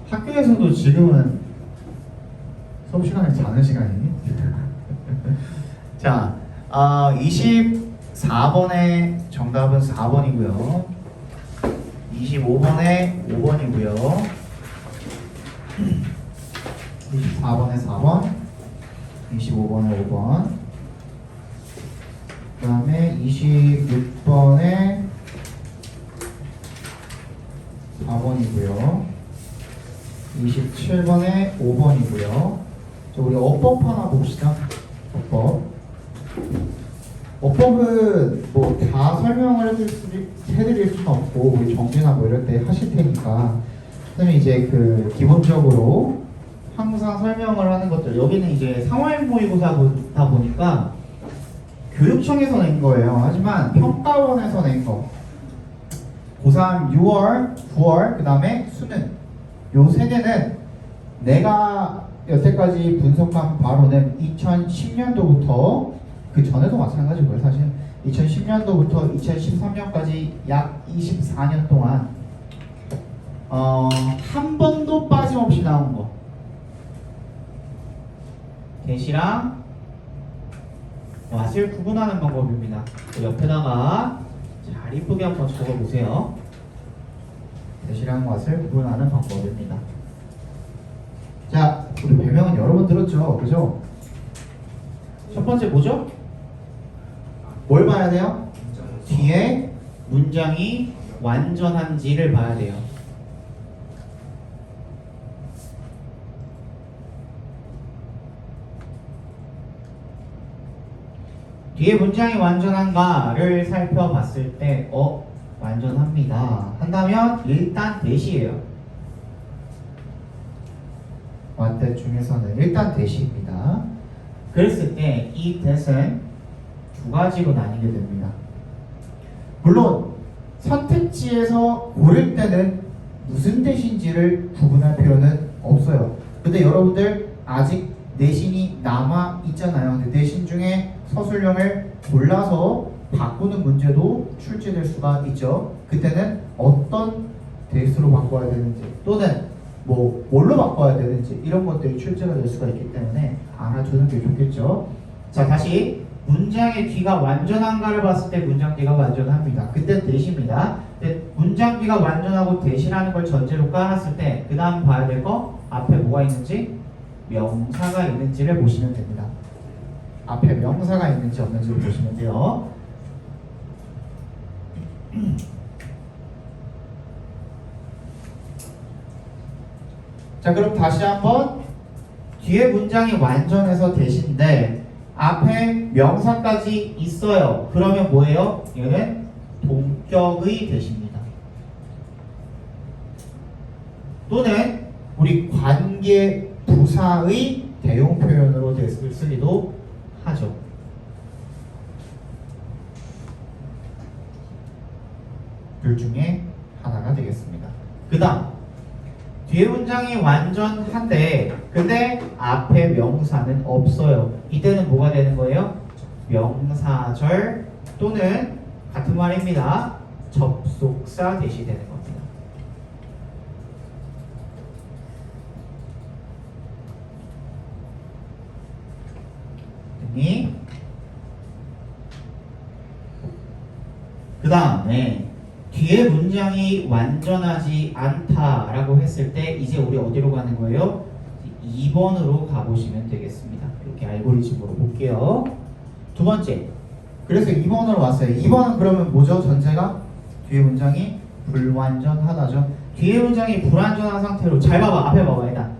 학교에서도 지금은 수업 시간에 자는 시간이니? 자, 24번의 정답은 4번이고요. 25번에 5번이고요. 24번에 4번, 25번에 5번. 그 다음에 26번에 4번이고요. 27번에 5번이고요. 자, 우리 어법 하나 봅시다. 어법은 뭐 다 설명을 해드릴 수는 없고 우리 정리나 뭐 이럴 때 하실 테니까 선생님이 이제 그 기본적으로 항상 설명을 하는 것들, 여기는 이제 3월 모의고사다 보니까 교육청에서 낸 거예요. 하지만 평가원에서 낸 거, 고3 6월, 9월, 그 다음에 수능, 요 세 개는 내가 여태까지 분석한 바로는 2010년도부터 그 전에도 마찬가지고요. 사실 2010년도부터 2013년까지 약 24년 동안 한 번도 빠짐없이 나온 거, 대시랑 왓을 구분하는 방법입니다. 그 옆에다가 잘 이쁘게 한번 적어보세요. 대시랑 왓을 구분하는 방법입니다. 자, 우리 별명은 여러 번 들었죠? 그죠? 첫 번째 뭐죠? 뭘 봐야 돼요? 뒤에 문장이 완전한지를 봐야 돼요. 뒤에 문장이 완전한가를 살펴봤을 때 완전합니다 한다면 일단 대시예요. 완대 중에서는 일단 대시입니다. 그랬을 때 이 대는 두 가지로 나뉘게 됩니다. 물론 선택지에서 고를 때는 무슨 대신지를 구분할 필요는 없어요. 근데 여러분들 아직 내신이 남아 있잖아요. 근데 내신 중에 서술형을 골라서 바꾸는 문제도 출제될 수가 있죠. 그때는 어떤 대수로 바꿔야 되는지 또는 뭐 뭘로 바꿔야 되는지 이런 것들이 출제가 될 수가 있기 때문에 알아두는 게 좋겠죠. 자, 다시 문장의 뒤가 완전한가를 봤을 때 문장 뒤가 완전합니다. 그때 대시입니다. 근데 문장 뒤가 완전하고 대시라는 걸 전제로 깔았을 때 그 다음 봐야 될 거 앞에 뭐가 있는지 명사가 있는지를 보시면 됩니다. 앞에 명사가 있는지 없는지를 보시면 돼요. 자, 그럼 다시 한번 뒤에 문장이 완전해서 대신데 앞에 명사까지 있어요. 그러면 뭐예요? 얘는 동격의 대시입니다. 또는 우리 관계 부사의 대용 표현으로 대을 쓰기도 하죠. 둘 중에 하나가 되겠습니다. 그 다음 뒤에 문장이 완전한데 근데 앞에 명사는 없어요. 이때는 뭐가 되는 거예요? 명사절 또는 같은 말입니다. 접속사 대시되는 겁니다. 그 다음에 뒤에 문장이 완전하지 않다라고 했을 때 이제 우리 어디로 가는 거예요? 2번으로 가보시면 되겠습니다. 이렇게 알고리즘으로 볼게요. 두 번째, 그래서 2번으로 왔어요. 2번은 그러면 뭐죠? 전제가 뒤에 문장이 불완전하다죠. 뒤에 문장이 불완전한 상태로 잘 봐봐. 앞에 봐봐 일단.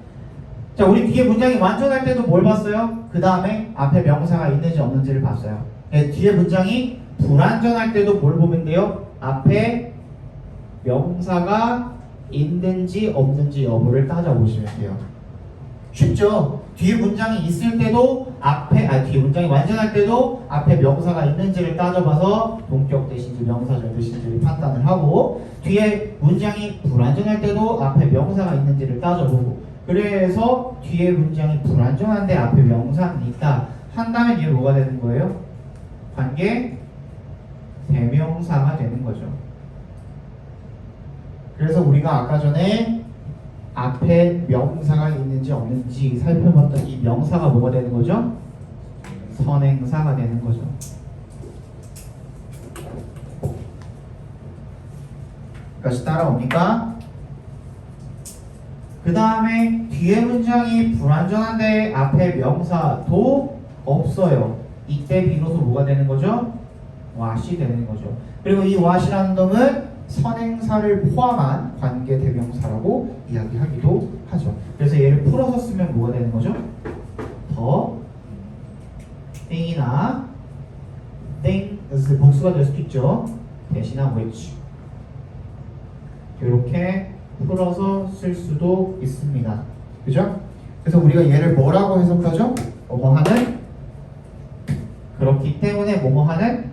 자, 우리 뒤에 문장이 완전할 때도 뭘 봤어요? 그 다음에 앞에 명사가 있는지 없는지를 봤어요. 네, 뒤에 문장이 불완전할 때도 뭘 보면 돼요? 앞에 명사가 있는지 없는지 여부를 따져보시면 돼요. 쉽죠? 뒤에 문장이 있을 때도 뒤에 문장이 완전할 때도 앞에 명사가 있는지를 따져봐서 동격 대신지 명사절 대신지를 판단을 하고 뒤에 문장이 불완전할 때도 앞에 명사가 있는지를 따져보고 그래서 뒤에 문장이 불완전한데 앞에 명사는 있다 한다면 이게 뭐가 되는 거예요? 관계 대명사가 되는 거죠. 그래서 우리가 아까 전에 앞에 명사가 있는지 없는지 살펴봤더니 이 명사가 뭐가 되는 거죠? 선행사가 되는 거죠. 여기까지 따라옵니까? 그 다음에 뒤에 문장이 불완전한데 앞에 명사도 없어요. 이때 비로소 뭐가 되는 거죠? what이 되는 거죠. 그리고 이 what이라는 놈은 선행사를 포함한 관계 대명사라고 이야기하기도 하죠. 그래서 얘를 풀어서 쓰면 뭐가 되는 거죠? 더 thing이나 things 복수가 될 수도 있죠. 대신한 which 이렇게 풀어서 쓸 수도 있습니다. 그죠? 그래서 우리가 얘를 뭐라고 해석하죠? 뭐뭐 하는 그렇기 때문에 뭐뭐 하는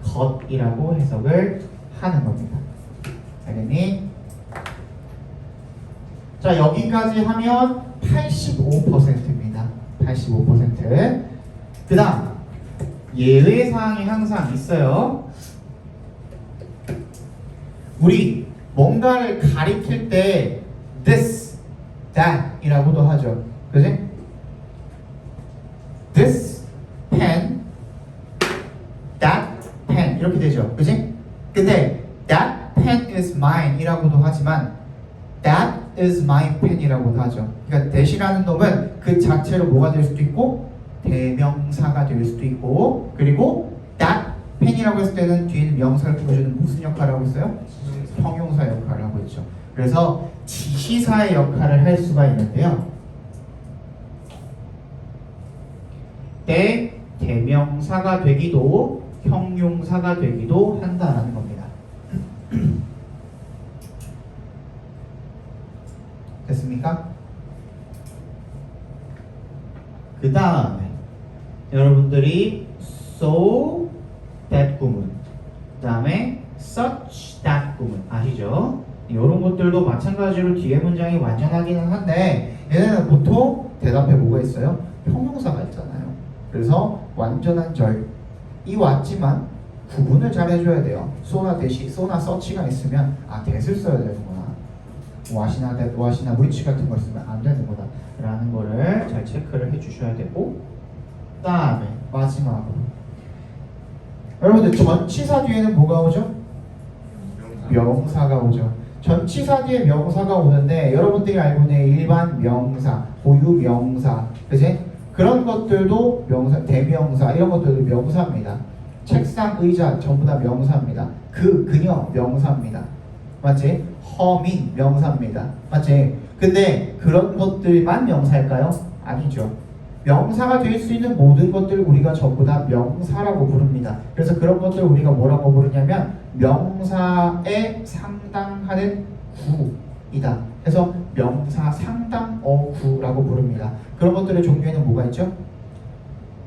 것이라고 해석을 하는 겁니다. 알겠니? 자, 여기까지 하면 85%입니다. 85%. 그 다음 예외사항이 항상 있어요. 우리 뭔가를 가리킬 때 this, that 이라고도 하죠. 그지? This pen, that pen 이렇게 되죠. 그지? 근데 that pen is mine 이라고도 하지만 that is my pen 이라고도 하죠. 그러니까 that이라는 놈은 그 자체로 뭐가 될 수도 있고 대명사가 될 수도 있고, 그리고 that pen이라고 했을 때는 뒤에는 명사를 풀어주는 무슨 역할을 하고 있어요? 형용사 역할을 하고 있죠. 그래서 지시사의 역할을 할 수가 있는데요. 때 대명사가 되기도 형용사가 되기도 한다는 겁니다. 됐습니까? 그 다음에 여러분들이 so that 구문, 그 다음에 such that 구문 아시죠? 이런 것들도 마찬가지로 뒤에 문장이 완전하기는 한데 얘네는 보통 대답에 뭐가 있어요? 형용사가 있잖아요. 그래서 완전한 절이 왔지만 구분을 잘 해줘야 돼요. so나 that이, so나 such가 있으면 that을 써야 되는구나, what이나 that, what이나 which 같은 거 있으면 안 되는구나 라는 거를 잘 체크를 해주셔야 되고, 그 다음에 마지막으로 여러분들 전치사 뒤에는 뭐가 오죠? 명사가 오죠. 전치사 뒤에 명사가 오는데 여러분들이 알고 있는 일반 명사, 고유 명사, 그치? 그런 것들도 명사, 대명사 이런 것들도 명사입니다. 책상, 의자 전부 다 명사입니다. 그녀 명사입니다. 맞지? 허민 명사입니다. 맞지? 근데 그런 것들만 명사일까요? 아니죠. 명사가 될 수 있는 모든 것들을 우리가 전부 다 명사라고 부릅니다. 그래서 그런 것들을 우리가 뭐라고 부르냐면 명사에 상당하는 구이다. 그래서 명사 상당 어구라고 부릅니다. 그런 것들의 종류에는 뭐가 있죠?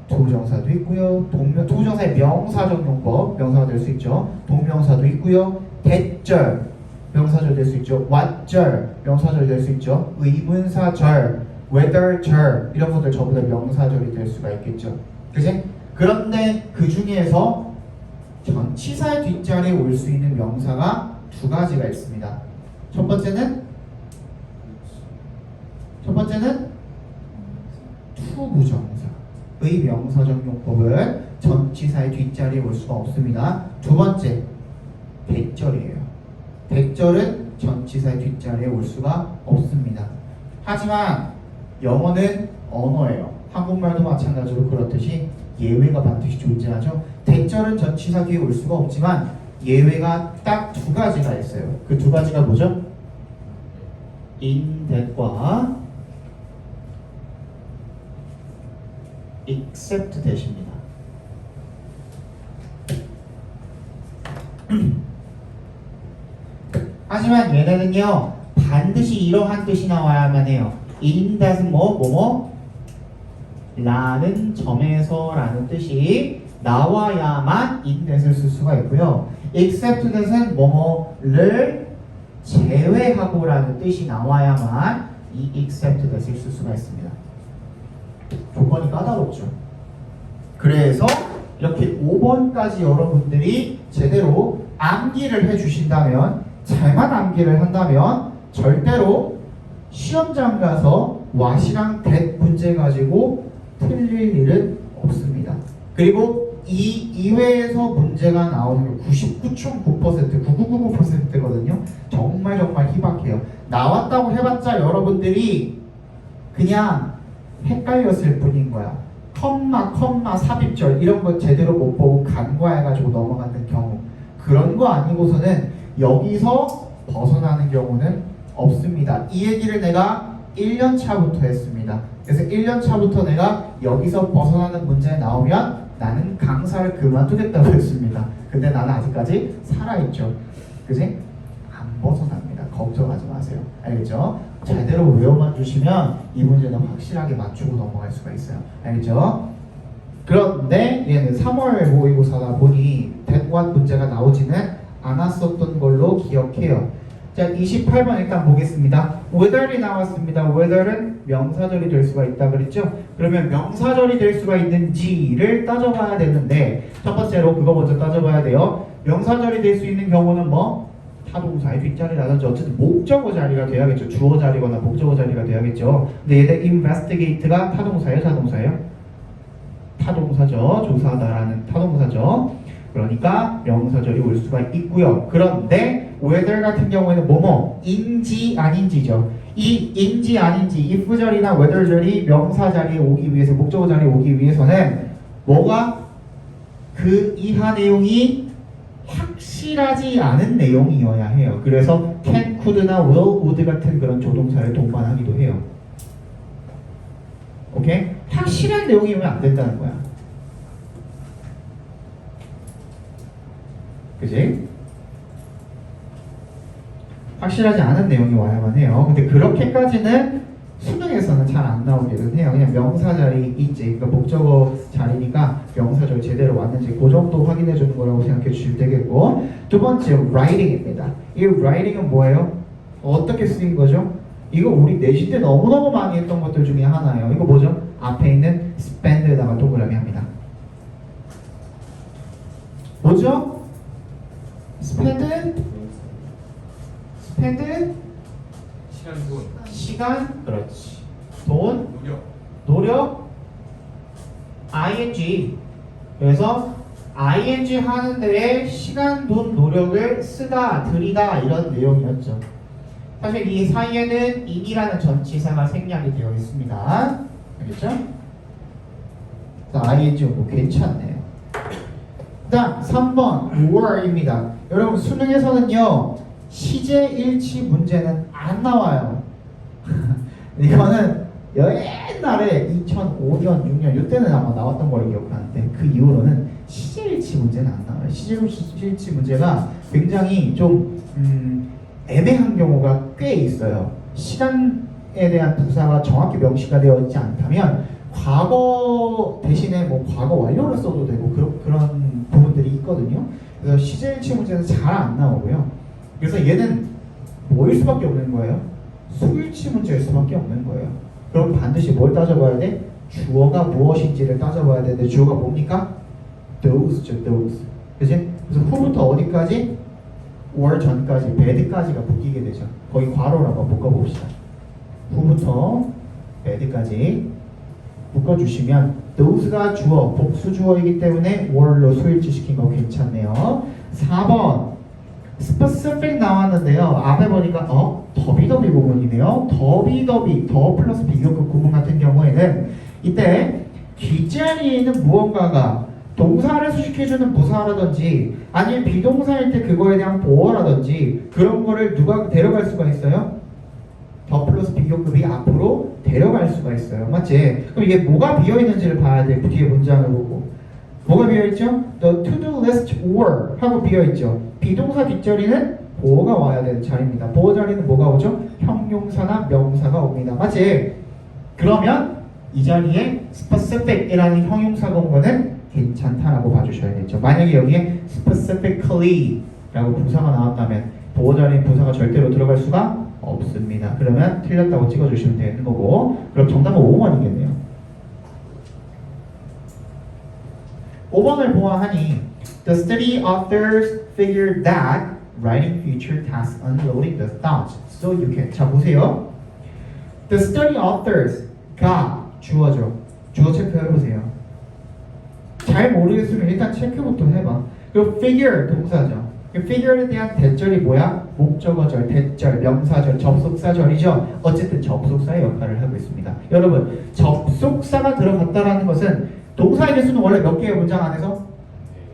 투부정사도 있고요. 투부정사의 명사적 용법 명사가 될 수 있죠. 동명사도 있고요. 대절 명사절 될 수 있죠. 왓절 명사절 될 수 있죠. 의문사절, whether절 이런 것들 전부 다 명사절이 될 수가 있겠죠. 그치? 그런데 그 중에서 전치사의 뒷자리에 올 수 있는 명사가 두 가지가 있습니다. 첫 번째는 투부정사의 명사적 용법은 전치사의 뒷자리에 올 수가 없습니다. 두 번째, 대절이에요. 대절은 전치사의 뒷자리에 올 수가 없습니다. 하지만 영어는 언어예요. 한국말도 마찬가지로 그렇듯이 예외가 반드시 존재하죠. 대절은 전치사 뒤에 올 수가 없지만 예외가 딱 두 가지가 있어요. 그 두 가지가 뭐죠? in that과 except that입니다. 하지만 얘네는요 반드시 이러한 뜻이 나와야만 해요. in that은 뭐뭐 라는 점에서 라는 뜻이 나와야만 in that을 쓸 수가 있고요. except that은 뭐뭐를 제외하고 라는 뜻이 나와야만 이 except that을 쓸 수가 있습니다. 조건이 까다롭죠. 그래서 이렇게 5번까지 여러분들이 제대로 암기를 해주신다면, 잘만 암기를 한다면 절대로 시험장 가서 what이랑 that 문제 가지고 틀릴 일은 없습니다. 그리고 이 이외에서 문제가 나오는 99.9%, 9999%거든요. 정말 희박해요. 나왔다고 해봤자 여러분들이 그냥 헷갈렸을 뿐인 거야. 컴마, 삽입절 이런 거 제대로 못 보고 간과해가지고 넘어가는 경우, 그런 거 아니고서는 여기서 벗어나는 경우는 없습니다. 이 얘기를 내가 1년 차부터 했습니다. 그래서 1년 차부터 내가 여기서 벗어나는 문제 나오면 나는 강사를 그만두겠다고 했습니다. 근데 나는 아직까지 살아있죠. 그지? 안 벗어납니다. 걱정하지 마세요. 알겠죠? 제대로 외워만 주시면 이 문제는 확실하게 맞추고 넘어갈 수가 있어요. 알겠죠? 그런데 얘는 3월 모의고사다 보니 대관 문제가 나오지는 않았었던 걸로 기억해요. 자, 28번 일단 보겠습니다. whether이 나왔습니다. whether는 명사절이 될 수가 있다 그랬죠? 그러면 명사절이 될 수가 있는지를 따져봐야 되는데, 첫 번째로 그거 먼저 따져봐야 돼요. 명사절이 될 수 있는 경우는 뭐? 타동사의 뒷자리라든지 어쨌든 목적어 자리가 돼야겠죠. 주어 자리거나 목적어 자리가 돼야겠죠. 근데 얘네 investigate가 타동사예요, 자동사예요? 타동사죠. 조사하다라는 타동사죠. 그러니까 명사절이 올 수가 있고요. 그런데 whether 같은 경우에는 뭐뭐인지 아닌지죠. 이 인지 아닌지 if절이나 whether절이 명사 자리에 오기 위해서, 목적어 자리에 오기 위해서는 뭐가 그 이하 내용이 확실하지 않은 내용이어야 해요. 그래서 can, could나 will, would 같은 그런 조동사를 동반하기도 해요. 오케이? 확실한 내용이면 안 된다는 거야. 그지? 확실하지 않은 내용이 와야만 해요. 근데 그렇게까지는 수능에서는 잘 안 나오기는 해요. 그냥 명사 자리 있지. 그러니까 목적어 자리니까 명사절 제대로 왔는지 그 정도 확인해 주는 거라고 생각해 주시면 되겠고, 두 번째 writing입니다. 이 writing은 뭐예요? 어떻게 쓰인 거죠? 이거 우리 내신 때 너무너무 많이 했던 것들 중에 하나예요. 이거 뭐죠? 앞에 있는 spend에다가 동그라미 합니다. 뭐죠? spend 시간, 돈, 시간, 그렇지. 돈, 노력, ing. 그래서 ing 하는 데에 시간, 돈, 노력을 쓰다, 들이다 이런 내용이었죠. 사실 이 사이에는 in이라는 전치사가 생략이 되어 있습니다. 알겠죠? ing 뭐 괜찮네요. 다음 3번 were입니다. 여러분 수능에서는요 시제일치 문제는 안 나와요. 이거는 옛날에 2005년, 6년 이때는 아마 나왔던 걸로 기억하는데 그 이후로는 시제일치 문제는 안 나와요. 시제일치 문제가 굉장히 좀 애매한 경우가 꽤 있어요. 시간에 대한 부사가 정확히 명시가 되어 있지 않다면 과거 대신에 뭐 과거 완료를 써도 되고 그런 부분들이 있거든요. 그래서 시제일치 문제는 잘 안 나오고요. 그래서 얘는 뭐일 수밖에 없는 거예요? 수일치 문제일 수밖에 없는 거예요. 그럼 반드시 뭘 따져봐야 돼? 주어가 무엇인지를 따져봐야 되는데 주어가 뭡니까? those죠, those. 그치? 그래서 who부터 어디까지? were 전까지, bad까지가 묶이게 되죠. 거기 괄호로 한번 묶어봅시다. who부터 bad까지 묶어주시면 those가 주어, 복수주어이기 때문에 were로 수일치 시킨 거 괜찮네요. 4번 specific 나왔는데요. 앞에 보니까 더비더비 부분이네요. 더비더비, 더 플러스 비교급 구문 같은 경우에는 이때 뒷자리에 있는 무언가가 동사를 수식해주는 부사라든지 아니면 비동사일 때 그거에 대한 보어라든지 그런 거를 누가 데려갈 수가 있어요? 더 플러스 비교급이 앞으로 데려갈 수가 있어요. 맞지? 그럼 이게 뭐가 비어있는지를 봐야 돼. 뒤에 문장을 보고. 뭐가 비어있죠? The to-do list were 하고 비어있죠. 비동사 뒷자리는 보어가 와야 되는 자리입니다. 보어 자리는 뭐가 오죠? 형용사나 명사가 옵니다. 맞지? 그러면 이 자리에 specific이라는 형용사가 온 거는 괜찮다라고 봐주셔야겠죠. 만약에 여기에 specifically 라고 부사가 나왔다면 보어 자리엔 부사가 절대로 들어갈 수가 없습니다. 그러면 틀렸다고 찍어주시면 되는 거고, 그럼 정답은 5번이겠네요. 5번을 보아하니 The study authors figured that writing future tasks unloading the thoughts. So you can. 자 보세요. The study authors가 주어죠. 주어 체크해보세요. 잘 모르겠으면 일단 체크부터 해봐. 그리고 figure 동사죠. figure에 대한 대절이 뭐야? 목적어절, 대절, 명사절, 접속사절이죠. 어쨌든 접속사의 역할을 하고 있습니다. 여러분, 접속사가 들어갔다라는 것은 동사의 개수는 원래 몇 개의 문장 안에서?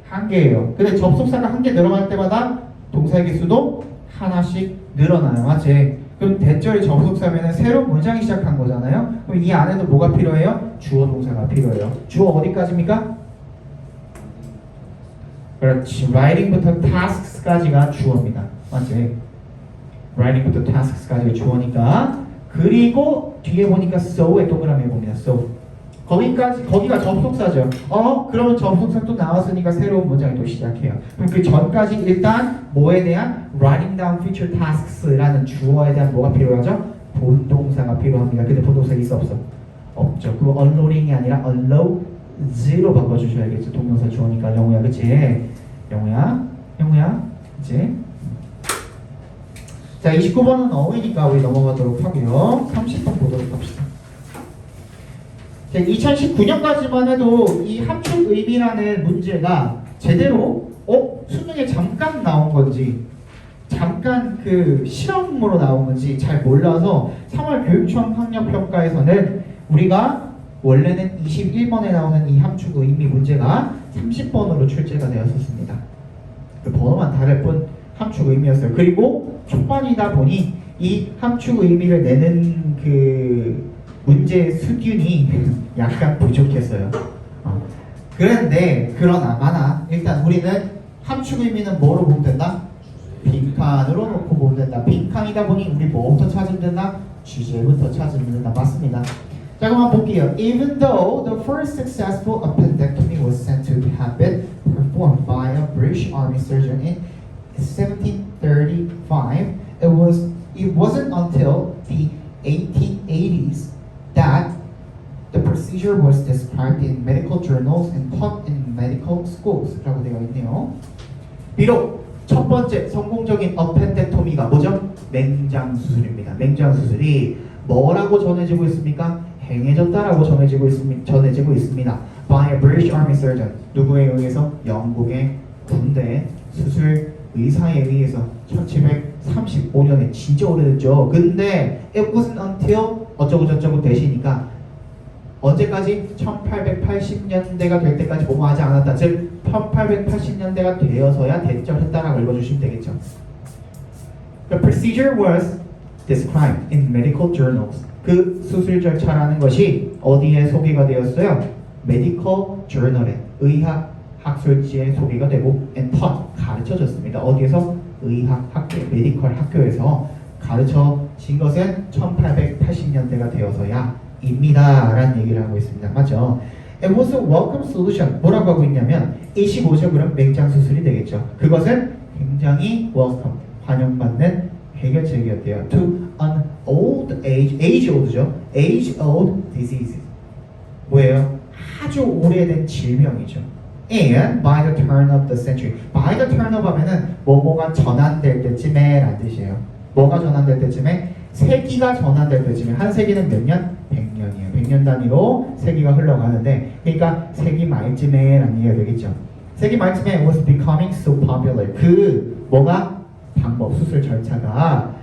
한 개예요. 근데 접속사가 한 개 늘어날 때마다 동사의 개수도 하나씩 늘어나요. 맞지? 그럼 대절이 접속사면 새로운 문장이 시작한 거잖아요. 그럼 이 안에도 뭐가 필요해요? 주어 동사가 필요해요. 주어 어디까지입니까? 그렇지. writing부터 tasks까지가 주어입니다. 맞지? writing부터 tasks까지가 주어니까. 그리고 뒤에 보니까 so의 동그라미 봅니다. so. 거기가 접속사죠. 그러면 접속사 또 나왔으니까 새로운 문장이 또 시작해요. 그럼 그 전까지 일단 뭐에 대한 writing down future tasks라는 주어에 대한 뭐가 필요하죠? 본동사가 필요합니다. 근데 본동사 있어 없어? 없죠. 그거 unloading이 아니라 unloads로 바꿔주셔야겠죠. 동명사 주어니까 영우야, 그치? 영우야, 그치? 자, 29번은 어휘니까 우리 넘어가도록 하고요. 30번 보도록 합시다. 2019년까지만 해도 이 함축 의미라는 문제가 제대로 수능에 잠깐 나온 건지 잠깐 그 실험으로 나온 건지 잘 몰라서 3월 교육청 학력평가에서는 우리가 원래는 21번에 나오는 이 함축 의미 문제가 30번으로 출제가 되었었습니다. 그 번호만 다를 뿐 함축 의미였어요. 그리고 초반이다 보니 이 함축 의미를 내는 그 문제 수준이 약간 부족했어요. 그런데 그러나 일단 우리는 함축 의미는 뭐로 보면 된다? 빈칸으로 놓고 보면 된다. 빈칸이다 보니 우리 뭐부터 찾으면 된다? 주제부터 찾으면 된다. 맞습니다. 자, 그럼 한번 볼게요. Even though the first successful appendectomy was said to have been performed by a British Army surgeon in 1735, it wasn't until the 1880s that the procedure was described in medical journals and taught in medical schools 라고 되어 있네요. 비록 첫 번째 성공적인 어펜데토미가 뭐죠? 맹장 수술입니다. 맹장 수술이 뭐라고 전해지고 있습니까? 행해졌다라고 전해지고 있습니다. By a British Army surgeon. 누구에 의해서? 영국의 군대 수술 의사에 의해서 1735년에 진짜 오래됐죠. 근데 it wasn't until 어쩌고 저쩌고 되시니까 언제까지? 1880년대가 될 때까지 뭐뭐 하지 않았다. 즉 1880년대가 되어서야 대절했다라고 읽어주시면 되겠죠. The procedure was described in medical journals. 그 수술 절차라는 것이 어디에 소개가 되었어요? Medical journal에 의학 학술지에 소개가 되고 and taught 가르쳐졌습니다. 어디에서? 의학 학교, 메디컬 학교에서 가르쳐진 것은 1880년대가 되어서야 입니다 라는 얘기를 하고 있습니다. 맞죠? It was a welcome solution. 뭐라고 하고 있냐면 25죠. 그럼 맹장 수술이 되겠죠. 그것은 굉장히 welcome, 환영받는 해결책이었대요. To an old age old죠. age old disease. 뭐예요? 아주 오래된 질병이죠. And by the turn of the century. By the turn of 하면은 뭐뭐가 전환될 때쯤에 라는 뜻이에요. 뭐가 전환될 때쯤에? 세기가 전환될 때쯤에. 한 세기는 몇 년? 100년이에요. 100년 단위로 세기가 흘러가는데 그러니까 세기 말쯤에 라는 얘기가 되겠죠. 세기 말쯤에 it was becoming so popular. 그 뭐가? 방법, 수술 절차가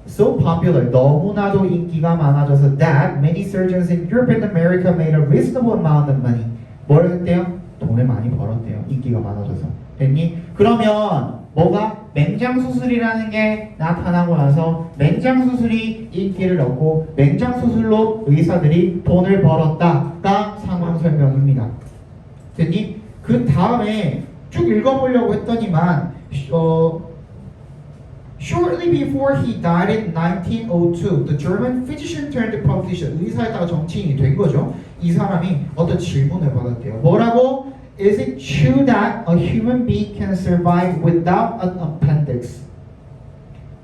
so popular, 너무나도 인기가 많아져서 that many surgeons in Europe and America made a reasonable amount of money. 뭘 했대요? 돈을 많이 벌었대요. 인기가 많아져서. 됐니? 그러면 뭐가? 맹장 수술이라는 게 나타나고 나서 맹장 수술이 인기를 얻고 맹장 수술로 의사들이 돈을 벌었다가 상황 설명입니다. 됐니? 그 다음에 쭉 읽어보려고 했더니만 Shortly before he died in 1902, the German physician turned politician. 의사에다가 정치인이 된 거죠. 이 사람이 어떤 질문을 받았대요. 뭐라고? Is it true that a human being can survive without an appendix?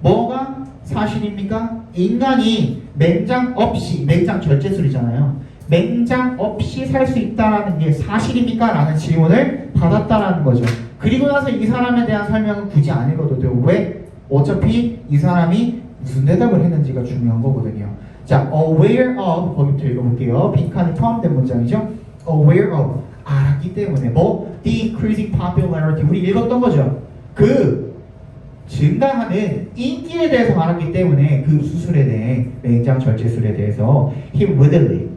뭐가 사실입니까? 인간이 맹장 없이, 맹장 절제술이잖아요. 맹장 없이 살 수 있다는 게 사실입니까? 라는 질문을 받았다라는 거죠. 그리고 나서 이 사람에 대한 설명은 굳이 안 읽어도 돼요. 왜? 어차피 이 사람이 무슨 대답을 했는지가 중요한 거거든요. 자, aware of 거기부터 읽어볼게요. 빈칸이 포함된 문장이죠. aware of 알았기 때문에 뭐 decreasing popularity 우리 읽었던 거죠. 그 증가하는 인기에 대해서 알았기 때문에 그 수술에 대해 맹장 절제술에 대해서 he readily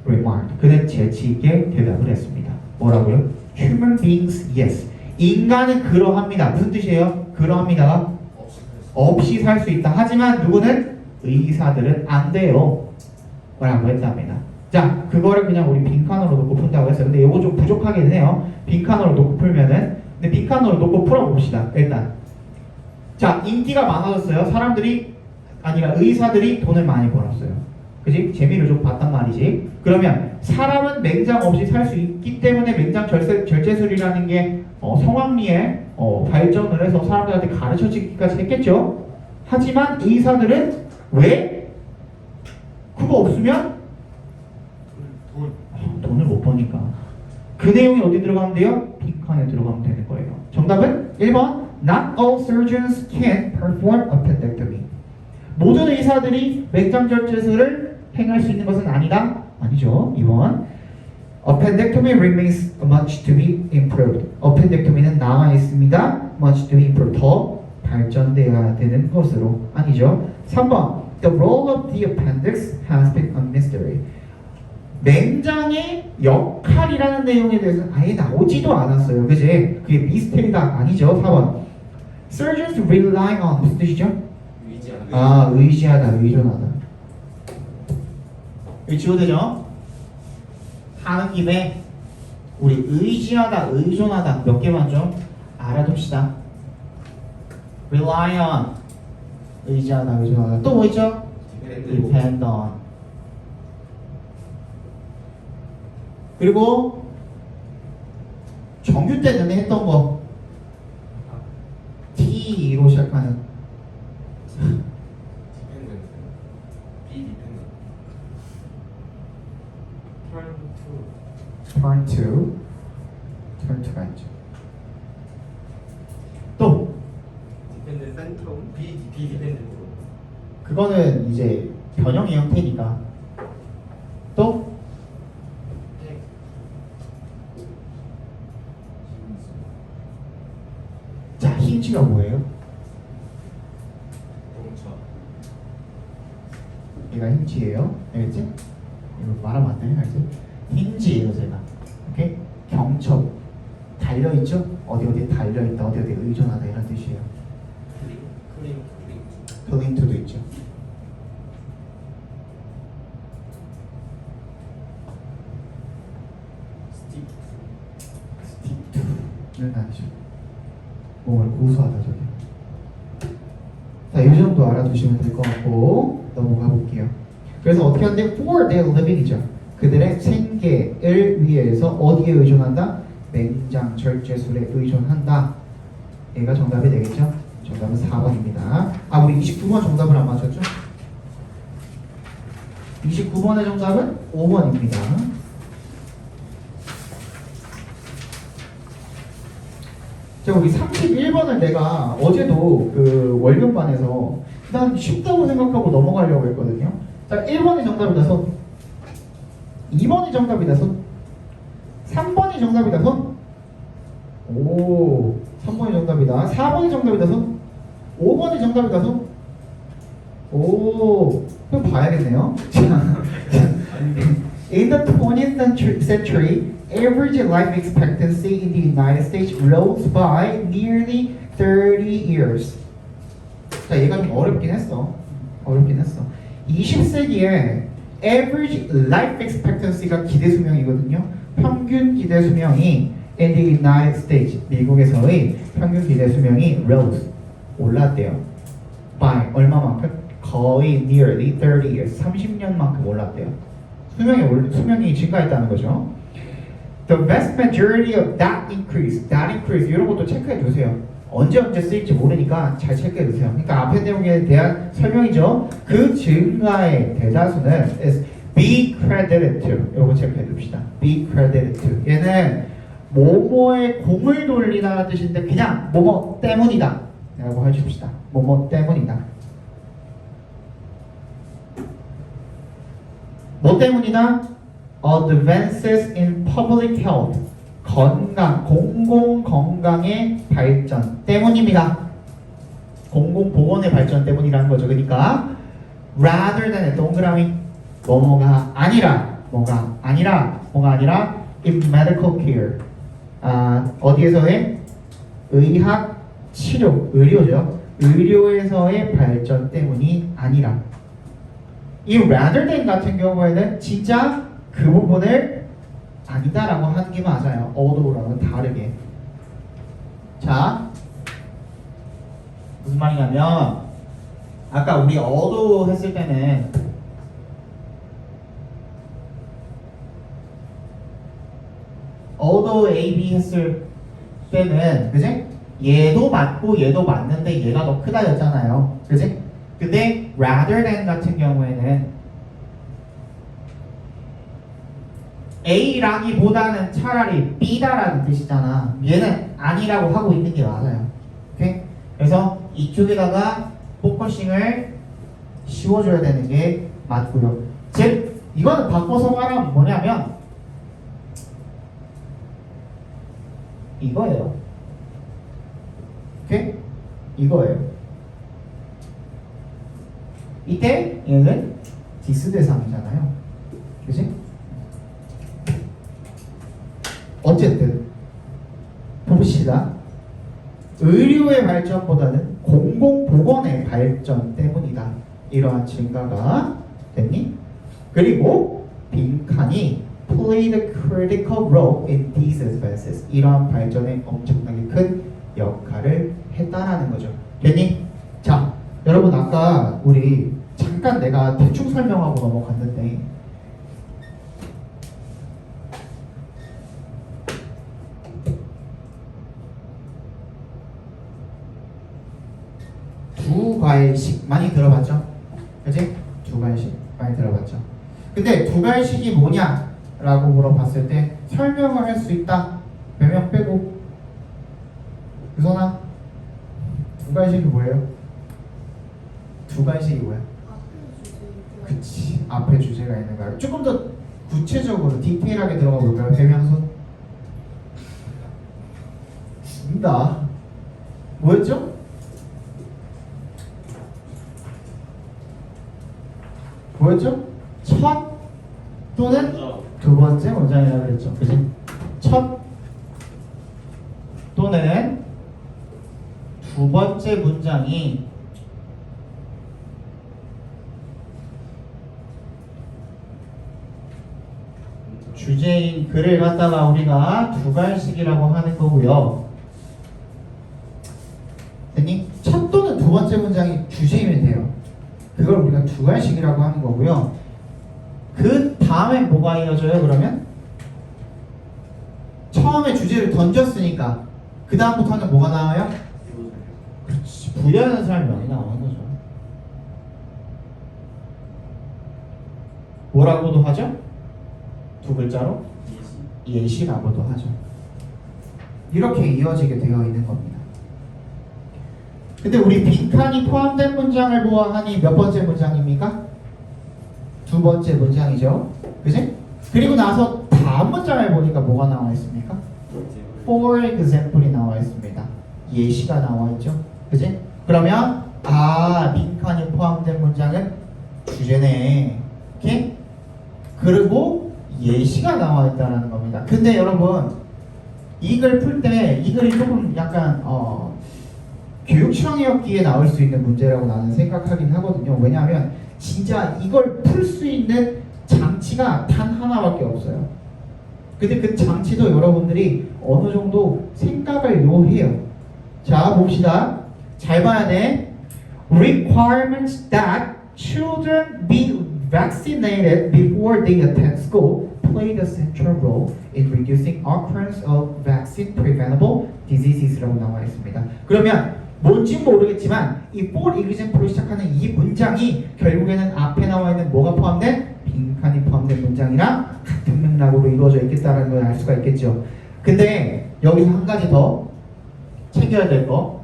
remarked 그는 재치 있게 대답을 했습니다. 뭐라고요? Human beings, yes. 인간은 그러합니다. 무슨 뜻이에요? 그러합니다가 없이 살 수 있다. 하지만 누구는? 의사들은 안 돼요. 라고 했답니다. 자, 그거를 그냥 우리 빈칸으로 놓고 푼다고 했어요. 근데 이거 좀 부족하긴 해요. 빈칸으로 놓고 풀면은. 근데 빈칸으로 놓고 풀어봅시다. 일단. 자, 인기가 많아졌어요. 사람들이, 아니라 의사들이 돈을 많이 벌었어요. 그지? 재미를 좀 봤단 말이지. 그러면 사람은 맹장 없이 살 수 있기 때문에 맹장 절제술이라는 게 성황리에 발전을 해서 사람들한테 가르쳐지기까지 했겠죠. 하지만 의사들은 왜? 그거 없으면 돈을 못 버니까. 그 내용이 어디 들어가면 돼요? 빈칸에 들어가면 되는 거예요. 정답은 1번 Not all surgeons can perform appendectomy. 모든 의사들이 맹장 절제술을 행할 수 있는 것은 아니다. 아니죠. 2번 appendectomy remains much to be improved. appendectomy는 남아 있습니다. much to be improved. 더 발전되어야 되는 것으로. 아니죠. 3번 the role of the appendix has been a mystery. 맹장의 역할이라는 내용에 대해서는 아예 나오지도 않았어요. 그지? 그게 미스테리가 아니죠. 4번 surgeons rely on 무슨 뜻이죠? 아, 의지하다, 의존하다. 여기 지워되죠? 하는 김에 우리 의지하다, 의존하다 몇 개만 좀 알아둡시다. rely on 의지하다, 의존하다. 또 뭐 있죠? depend on. 그리고 정규 때 전에 했던 거 T로 시작하는 turn to right. 또 그거는 이제 변형의 형태니까. 또 자, 힌지가 뭐예요? 얘가 힌지예요. 알겠지? 이거 말하면 안 되네, 알지? 힌지예요, 제가. 오케이? 경첩. 달려있죠? 어디 달려있다, 어디 의존하다 이런 뜻이에요. 클린트도 있죠. 스티프는 아니죠. 몸을 고수하다 저기. 자, 이 정도 알아두시면 될 것 같고 넘어가 볼게요. 그래서 어떻게 하는데 for their living이죠. 그들의 생계를 위해서 어디에 의존한다? 맹장 절제술에 의존한다. 얘가 정답이 되겠죠? 정답은 4번입니다. 아, 우리 29번 정답을 안 맞췄죠? 29번의 정답은 5번입니다. 자, 우리 31번을 내가 어제도 그 월급반에서 난 쉽다고 생각하고 넘어가려고 했거든요. 자, 1번이 정답이다 손. 2번이 정답이다 손. 3번이 정답이다 손. 오, 3번이 정답이다. 4번이 정답이다 손. 5번이 정답이다 손. 오, 그럼 봐야겠네요. 자, in the 20th century, average life expectancy in the United States rose by nearly 30 years. 자, 얘가 좀 어렵긴 했어. 20세기에 average life expectancy가 기대 수명이거든요. 평균 기대 수명이 in the United States, 미국에서의 평균 기대 수명이 rose, 올랐대요. by 얼마만큼? 거의 nearly 30 years, 30년만큼 올랐대요. 수명이 증가했다는 거죠. The vast majority of that increase 이런 것도 체크해 두세요. 언제 쓰일지 모르니까 잘 체크해 두세요. 그러니까 앞에 내용에 대한 설명이죠. 그 증가의 대다수는 is be credited to. 이거 체크해 둡시다. be credited to. 얘는 뭐뭐에 공을 돌리다는 뜻인데 그냥 뭐뭐 때문이다 라고 해줍시다. 뭐뭐 때문이다. 뭐 때문이다? Advances in public health. 건강, 공공 건강의 발전 때문입니다. 공공 보건의 발전 때문이라는 거죠. 그러니까 rather than 동그라미 뭐가 아니라 in medical care. 어디에서의 의학 치료, 의료죠. 의료에서의 발전 때문이 아니라. 이 rather than 같은 경우에는 진짜 그 부분을 아니다라고 하는 게 맞아요. although랑은 다르게. 자, 무슨 말이냐면 아까 우리 although 했을 때는 although A, B 했을 때는 그지? 얘도 맞고 얘도 맞는데 얘가 더 크다였잖아요. 그지? 근데 rather than 같은 경우에는 A라기보다는 차라리 B다라는 뜻이잖아. 얘는 아니라고 하고 있는 게 맞아요. 오케이? 그래서 이쪽에다가 포커싱을 씌워줘야 되는 게 맞고요. 즉 이거는 바꿔서 말하면 뭐냐면 이거예요. 오케이? 이거예요. 이때 얘는 디스 대상이잖아요. 그치? 어쨌든 봅시다. 의료의 발전보다는 공공보건의 발전 때문이다. 이러한 증가가 됐니? 그리고 빈칸이 played a critical role in these advances. 이러한 발전에 엄청나게 큰 역할을 했다라는 거죠. 됐니? 자, 여러분 아까 우리 잠깐 내가 대충 설명하고 넘어갔는데 두 과일식 많이 들어봤죠? 그치? 두 과일식 많이 들어봤죠? 근데 두 과일식이 뭐냐? 라고 물어봤을 때 설명을 할 수 있다. 몇 명 빼고 유선아 두 과일식이 뭐예요? 두 과일식이 뭐야? 그치, 앞에 주제가 있는 거야. 조금 더 구체적으로 디테일하게 들어가 볼까요? 배명선 준다. 뭐였죠? 뭐였죠? 첫 또는 두 번째 문장이라고 그랬죠. 그치? 첫 또는 두 번째 문장이 주제인 글을 갖다가 우리가 두 갈식이라고 하는 거고요. 됐니? 첫 또는 두 번째 문장이 주제이면 돼요. 그걸 우리가 두 갈식이라고 하는 거고요. 그 다음에 뭐가 이어져요? 그러면 처음에 주제를 던졌으니까 그 다음부터는 뭐가 나와요? 그렇지, 부여하는 설명이 나오는 거죠. 뭐라고도 하죠? 두 글자로 예시라고도 하죠. 이렇게 이어지게 되어 있는 겁니다. 근데 우리 빈칸이 포함된 문장을 보아하니 몇 번째 문장입니까? 두 번째 문장이죠. 그지? 그리고 나서 다음 문장을 보니까 뭐가 나와 있습니까? For example이 나와 있습니다. 예시가 나와 있죠. 그지? 그러면 빈칸이 포함된 문장은 주제네. 오케이? 그리고 예시가 나와 있다는 겁니다. 근데 여러분 이 글 풀 때 이 글이 조금 약간 교육청이었기에 나올 수 있는 문제라고 나는 생각하긴 하거든요. 왜냐하면 진짜 이걸 풀 수 있는 장치가 단 하나밖에 없어요. 근데 그 장치도 여러분들이 어느 정도 생각을 요해요. 자, 봅시다. 잘 봐야 돼. Requirements that children be vaccinated before they attend school played a central role in reducing occurrence of vaccine preventable diseases라고 나와 있습니다. 그러면 뭔지 모르겠지만 이 for example로 시작하는 이 문장이 결국에는 앞에 나와 있는 뭐가 포함된? 빈칸이 포함된 문장이랑 같은 맥락으로 이루어져 있겠다는 걸 알 수가 있겠죠. 근데 여기서 한 가지 더 챙겨야 될 거.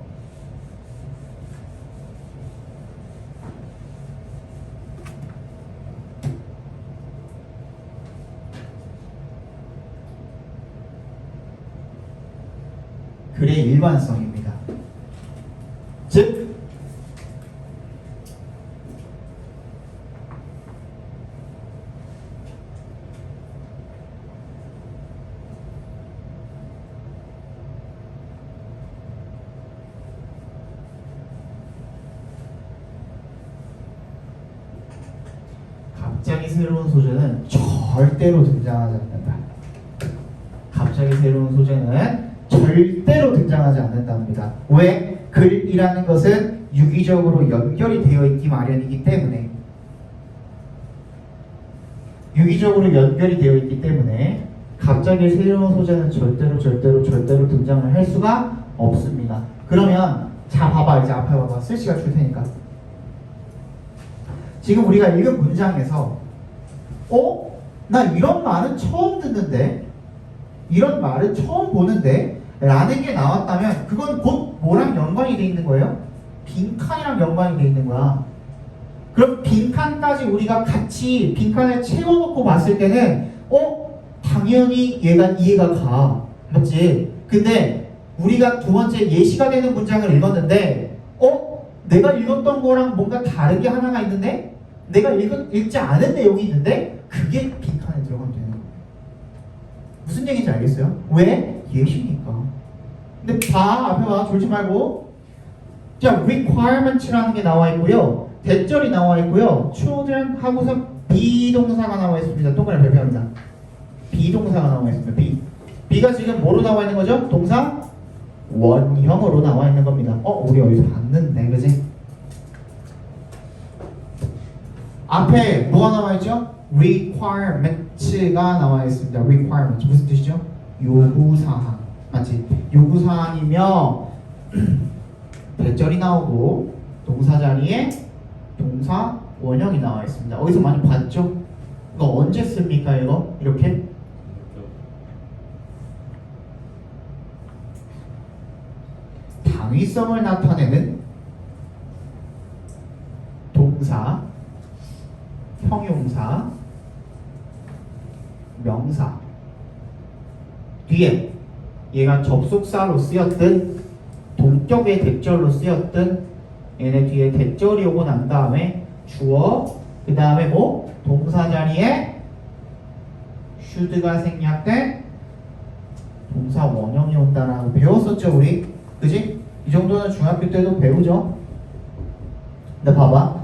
글의 일관성입니다. 즉 갑자기 새로운 소재는 절대로 등장하지 않는다. 갑자기 새로운 소재는 절대로 등장하지 않는답니다. 왜? 글이라는 것은 유기적으로 연결이 되어 있기 마련이기 때문에 유기적으로 연결이 되어 있기 때문에 갑자기 새로운 소재는 절대로 등장을 할 수가 없습니다. 그러면 자 봐봐 이제 앞에 봐봐 슬시가 줄 테니까 지금 우리가 읽은 문장에서 나 이런 말은 처음 듣는데 이런 말은 처음 보는데 라는 게 나왔다면 그건 곧 뭐랑 연관이 돼 있는 거예요? 빈칸이랑 연관이 돼 있는 거야. 그럼 빈칸까지 우리가 같이 빈칸을 채워놓고 봤을 때는 당연히 얘가 이해가 가. 맞지? 근데 우리가 두 번째 예시가 되는 문장을 읽었는데 내가 읽었던 거랑 뭔가 다른 게 하나가 있는데 내가 읽지 않은 내용이 있는데 그게 빈칸에 들어가면 되는 거예요. 무슨 얘기인지 알겠어요? 왜? 예시니까. 근데 앞에 봐 졸지 말고 자 requirements라는 게 나와 있고요 대절이 나와 있고요 children 하고서 비동사가 나와 있습니다. 동그라미 별표합니다. 비동사가 나와 있습니다. B가 지금 뭐로 나와 있는 거죠? 동사 원형으로 나와 있는 겁니다. 우리 어디서 봤는데 그지? 앞에 뭐가 나와 있죠? requirements가 나와 있습니다. requirement 무슨 뜻이죠? 요구사항 맞지? 요구사항이며 대절이 나오고 동사 자리에 동사 원형이 나와 있습니다. 어디서 많이 봤죠? 이거 언제 씁니까 이거? 이렇게? 당위성을 나타내는 동사, 형용사, 명사 뒤에 얘가 접속사로 쓰였든 동격의 대절로 쓰였든 얘네 뒤에 대절이 오고 난 다음에 주어 그 다음에 뭐? 동사 자리에 should가 생략된 동사 원형이 온다라고 배웠었죠 우리? 그지? 이 정도는 중학교 때도 배우죠. 근데 봐봐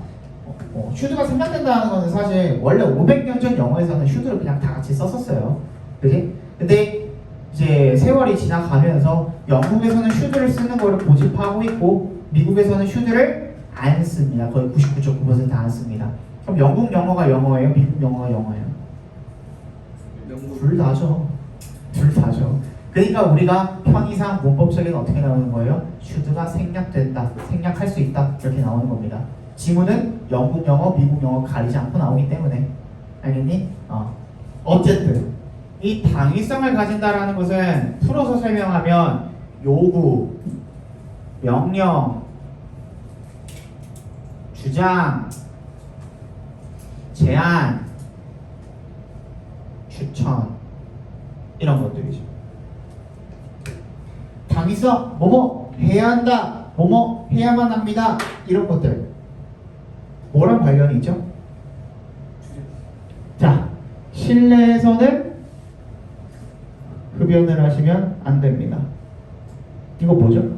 should가 생략된다는 거는 사실 원래 500년 전 영어에서는 should를 그냥 다 같이 썼었어요. 그지? 근데 이제 세월이 지나가면서 영국에서는 should를 쓰는 거를 고집하고 있고 미국에서는 should를 안 씁니다. 거의 99.9% 안 씁니다. 그럼 영국 영어가 영어예요? 미국 영어가 영어예요? 둘 다죠. 둘 다죠. 그러니까 우리가 편의상 문법적인 어떻게 나오는 거예요? should가 생략된다, 생략할 수 있다 이렇게 나오는 겁니다. 지문은 영국 영어, 미국 영어 가리지 않고 나오기 때문에 알겠니? 어쨌든 이 당위성을 가진다라는 것은 풀어서 설명하면 요구, 명령, 주장, 제안, 추천 이런 것들이죠. 당위성 뭐뭐 해야 한다, 뭐뭐 해야만 합니다 이런 것들 뭐랑 관련이 있죠? 자, 실내에서는 흡연을 하시면 안 됩니다. 이거 뭐죠?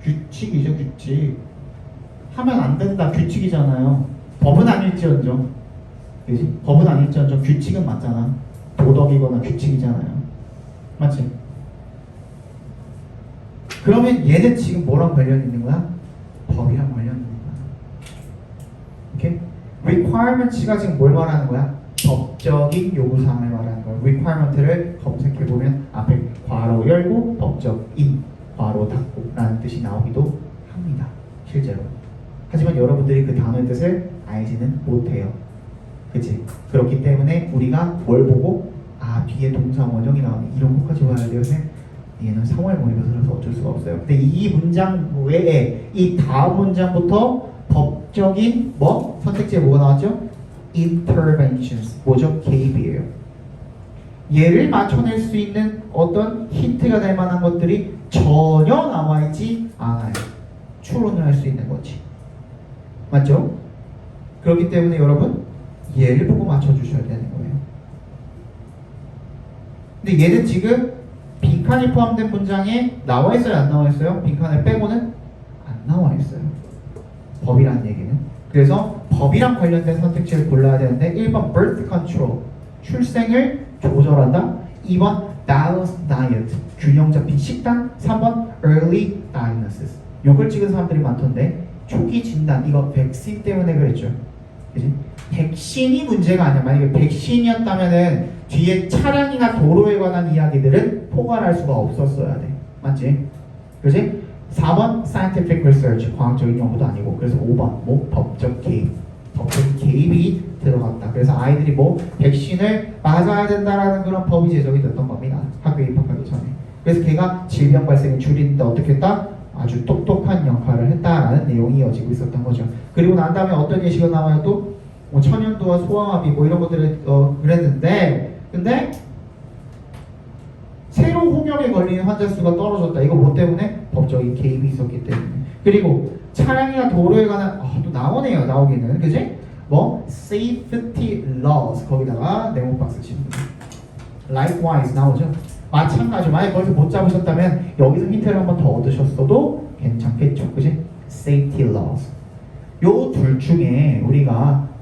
규칙이죠, 규칙. 하면 안 된다, 규칙이잖아요. 법은 아닐지언정, 그지? 법은 아닐지언정 규칙은 맞잖아. 도덕이거나 규칙이잖아요. 맞지? 그러면 얘는 지금 뭐랑 관련이 있는 거야? 법이랑 관련이 있는 거야. 오케이? requirements가 지금 뭘 말하는 거야? 법적인 요구사항을 말하는 거야. requirement를 검색해보면 앞에 괄호 열고 법적인 괄호 닫고 라는 뜻이 나오기도 합니다. 실제로. 하지만 여러분들이 그 단어의 뜻을 알지는 못해요. 그치? 그렇기 때문에 우리가 뭘 보고 뒤에 동사 원형이 나오네 이런 것까지 봐야 돼요. 얘는 상호의 몰입이 들어서 어쩔 수가 없어요. 근데 이 문장 외에 이 다음 문장부터 법적인 선택지에 뭐가 나왔죠? interventions 뭐죠? 개입이에요. 얘를 맞춰낼 수 있는 어떤 힌트가 될 만한 것들이 전혀 나와 있지 않아요. 추론을 할 수 있는 거지. 맞죠? 그렇기 때문에 여러분 얘를 보고 맞춰주셔야 되는 거예요. 근데 얘는 지금 빈칸이 포함된 문장에 나와 있어요, 안 나와 있어요? 빈칸을 빼고는 안 나와 있어요. 법이라는 얘기는. 그래서 법이랑 관련된 선택지를 골라야 되는데 1번 birth control 출생을 조절한다. 2번 balanced diet 균형 잡힌 식단. 3번 early diagnosis 요걸 찍은 사람들이 많던데 초기 진단 이거 백신 때문에 그랬죠. 그지? 백신이 문제가 아니야. 만약에 백신이었다면은 뒤에 차량이나 도로에 관한 이야기들은 포괄할 수가 없었어야 돼. 맞지? 그지? 4번 scientific research 과학적인 연구도 아니고 그래서 5번 뭐 법적 개입 법적 개입이 들어갔다. 그래서 아이들이 뭐 백신을 맞아야 된다라는 그런 법이 제정이 됐던 겁니다. 학교에 입학하기 전에. 그래서 걔가 질병 발생을 줄이는데 어떻게 했다? 아주 똑똑한 역할을 했다라는 내용이 이어지고 있었던 거죠. 그리고 난 다음에 어떤 예시가 나와요? 또 뭐 천연두와 소아마비 뭐 이런 것들을 그랬는데 근데 새로 홍역에 걸리는 환자 수가 떨어졌다. 이거 뭐 때문에? 법적인 개입이 있었기 때문에. 그리고 차량이나 도로에 관한 또 나오네요. 나오기는. 그지? 뭐 safety laws 거기다가 네모 박스 치는 거. likewise 나오죠. 마찬가지로 만약 거기서 못 잡으셨다면 여기서 힌트를 한번 더 얻으셨어도 괜찮겠죠. 그지? safety laws. 요 둘 중에 우리가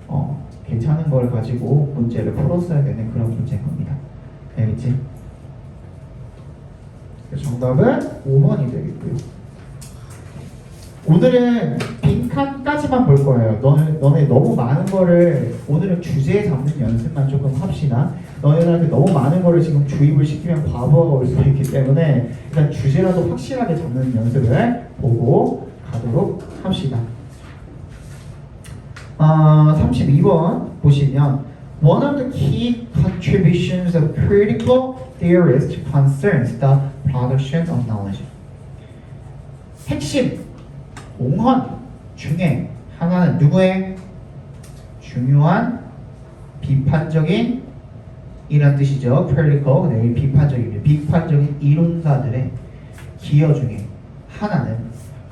괜찮은 걸 가지고 문제를 풀었어야 되는 그런 문제인 겁니다. 알겠지? 정답은 5번이 되겠고요. 오늘은 빈칸까지만 볼 거예요. 너네 너무 많은 거를 오늘은 주제 잡는 연습만 조금 합시다. 너네들한테 너무 많은 거를 지금 주입을 시키면 과부하가 올 수 있기 때문에 일단 주제라도 확실하게 잡는 연습을 보고 가도록 합시다. 32번 보시면 One of the key contributions of critical theorists concerns the production of knowledge. 핵심 공헌 중에 하나는 누구의 중요한 비판적인 이란 뜻이죠. critical 네, 비판적인 이론가들의 기여 중에 하나는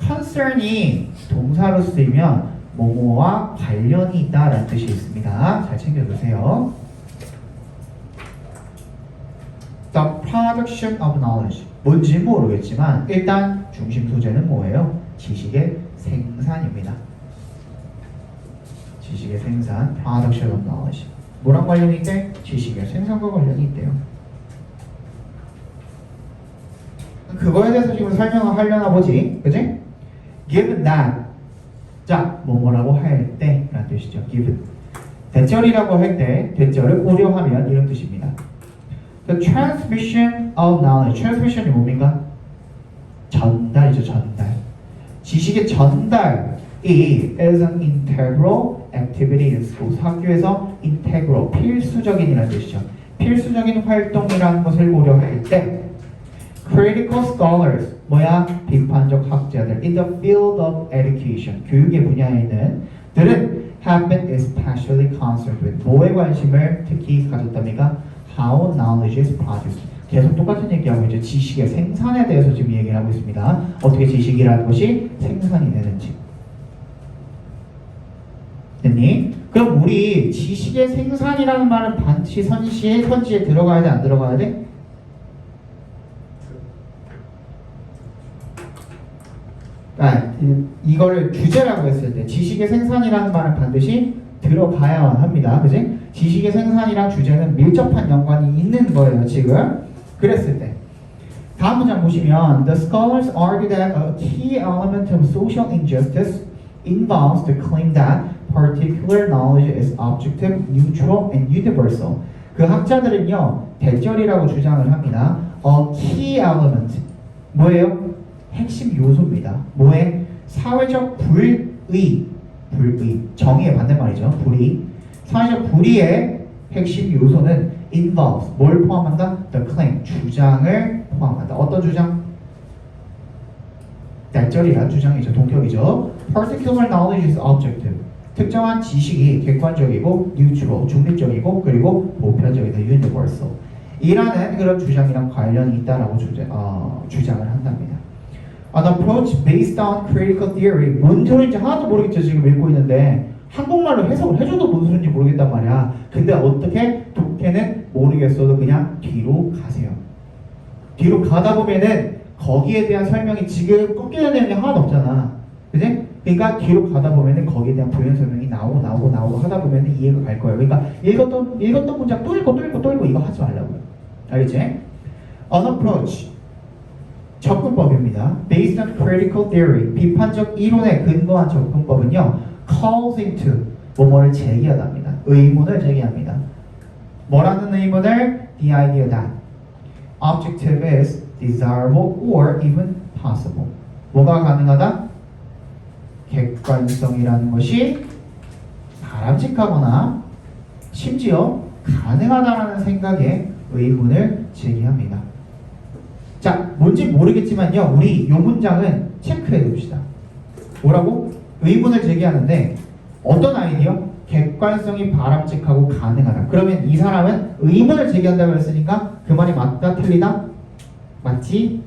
concern이 동사로 쓰이면 뭐뭐와 관련이 있다라는 뜻이 있습니다. 잘 챙겨주세요. The production of knowledge 뭔지 모르겠지만 일단 중심 소재는 뭐예요? 지식의 생산입니다. 지식의 생산, production of knowledge. 뭐랑 관련이 있대? 지식의 생산과 관련이 있대요. 그거에 대해서 지금 설명을 하려나 보지, 그지? Given that, 자, 뭐뭐라고 할 때라는 뜻이죠. Given. 대절이라고 할 때, 대절을 고려하면 이런 뜻입니다. The transmission of knowledge. transmission이 뭡니까? 전달이죠, 전달. 지식의 전달이 is an integral activity in schools. 학교에서 integral, 필수적인이라는 뜻이죠. 필수적인 활동이라는 것을 고려할 때 critical scholars, 뭐야? 비판적 학자들 in the field of education, 교육의 분야에 있는 들은 have been especially concerned with, 뭐에 관심을 특히 가졌답니까? How knowledge is produced. 계속 똑같은 얘기하고 이제 지식의 생산에 대해서 지금 얘기를 하고 있습니다. 어떻게 지식이라는 것이 생산이 되는지. 됐니? 그럼 우리 지식의 생산이라는 말은 반드시 선지에 들어가야 돼, 안 들어가야 돼? 이거를 주제라고 했을 때 지식의 생산이라는 말은 반드시 들어가야만 합니다. 그지? 지식의 생산이랑 주제는 밀접한 연관이 있는 거예요, 지금. 그랬을 때. 다음 문장 보시면 The scholars argue that a key element of social injustice involves the claim that particular knowledge is objective, neutral, and universal. 그 학자들은요, 대절이라고 주장을 합니다. A key element. 뭐예요? 핵심 요소입니다. 뭐에? 사회적 불의. 정의의 반대말이죠. 불의. 사회적 불의의 핵심 요소는 involves. 뭘 포함한다? The claim. 주장을 포함한다. 어떤 주장? 대절이란 주장이죠. 동격이죠. Particular knowledge is objective. 특정한 지식이 객관적이고 neutral, 중립적이고 그리고 보편적이다. universal. 이라는 그런 주장이랑 관련이 있다라고 주장을 한답니다. An approach based on critical theory. 뭔 소리인지 하나도 모르겠죠. 지금 읽고 있는데 한국말로 해석을 해줘도 뭔 소리인지 모르겠단 말이야. 근데 어떻게 독해는 모르겠어도 그냥 뒤로 가세요. 뒤로 가다 보면은 거기에 대한 설명이 지금 꺾이는 내용이 하나도 없잖아. 그지? 그러니까 뒤로 가다 보면은 거기에 대한 부연 설명이 나오고 하다 보면은 이해가 갈 거예요. 그러니까 읽었던 문장 또 읽고 이거 하지 말라고요. 알겠지? An approach. 접근법입니다. Based on critical theory. 비판적 이론에 근거한 접근법은요. calls into. 뭐뭐를 제기하답니다. 의문을 제기합니다. 뭐라는 의문을? The idea that objective is desirable or even possible. 뭐가 가능하다? 객관성이라는 것이 바람직하거나 심지어 가능하다라는 생각에 의문을 제기합니다. 자, 뭔지 모르겠지만요. 우리 이 문장은 체크해 둡시다. 뭐라고? 의문을 제기하는데 어떤 아이디어? 객관성이 바람직하고 가능하다. 그러면 이 사람은 의문을 제기한다고 했으니까 그 말이 맞다 틀리다? 맞지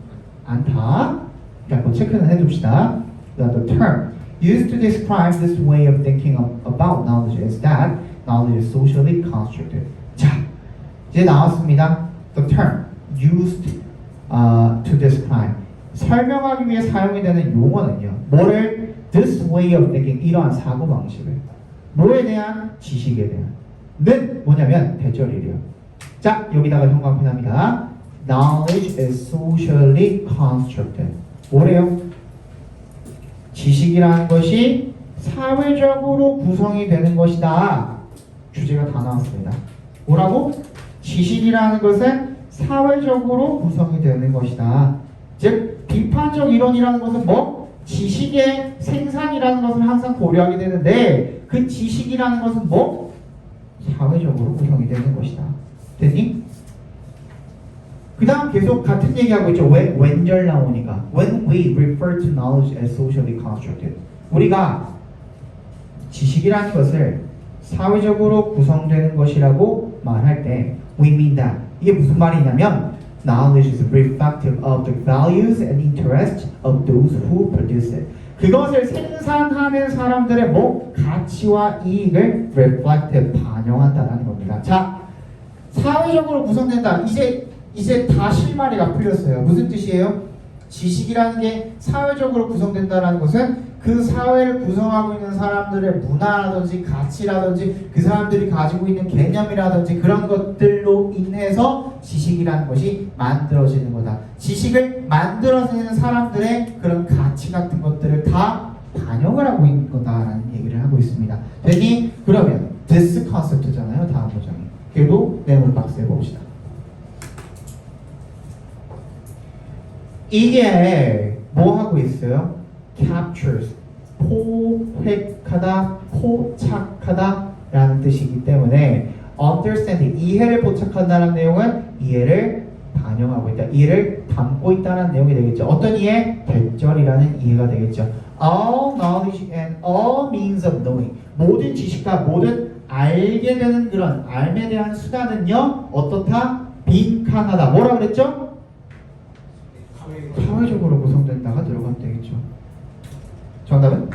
않다. 그러니까 체크는 해둡시다. The term used to describe this way of thinking about knowledge is that knowledge is socially constructed. 자, 이제 나왔습니다. The term used to describe. 설명하기 위해 사용이 되는 용어는요. 뭐를? This way of thinking. 이러한 사고방식을. 뭐에 대한? 지식에 대한. 는 뭐냐면 대절이래요. 자, 여기다가 형광펜합니다. Knowledge is socially constructed. 뭐래요? 지식이라는 것이 사회적으로 구성이 되는 것이다. 주제가 다 나왔습니다. 뭐라고? 지식이라는 것은 사회적으로 구성이 되는 것이다. 즉 비판적 이론이라는 것은 뭐? 지식의 생산이라는 것을 항상 고려하게 되는데 그 지식이라는 것은 뭐? 사회적으로 구성이 되는 것이다. 됐니? 그 다음 계속 같은 얘기하고 있죠. 왜? when절 나오니까. When we refer to knowledge as socially constructed. 우리가 지식이라는 것을 사회적으로 구성되는 것이라고 말할 때 we mean that. 이게 무슨 말이냐면 knowledge is reflective of the values and interests of those who produce it. 그것을 생산하는 사람들의 뭐? 가치와 이익을 reflective, 반영한다는 겁니다. 자, 사회적으로 구성된다. 이제 다 실마리가 풀렸어요. 무슨 뜻이에요? 지식이라는 게 사회적으로 구성된다는 것은 그 사회를 구성하고 있는 사람들의 문화라든지 가치라든지 그 사람들이 가지고 있는 개념이라든지 그런 것들로 인해서 지식이라는 것이 만들어지는 거다. 지식을 만들어지는 사람들의 그런 가치 같은 것들을 다 반영을 하고 있는 거다라는 얘기를 하고 있습니다. 되니 그러면 this concept잖아요. 다음 문장이. 그리고 내용을 박스해 봅시다. 이게 뭐 하고 있어요? captures, 포획하다, 포착하다 라는 뜻이기 때문에 understanding, 이해를 포착한다는 내용은 이해를 반영하고 있다, 이해를 담고 있다는 내용이 되겠죠. 어떤 이해? 대절이라는 이해가 되겠죠. All knowledge and all means of knowing. 모든 지식과 모든 알게 되는 그런 알에 대한 수단은요 어떻다? 빈칸하다. 뭐라 그랬죠? 사회적으로 구성된다가 들어가면 되겠죠. 정답은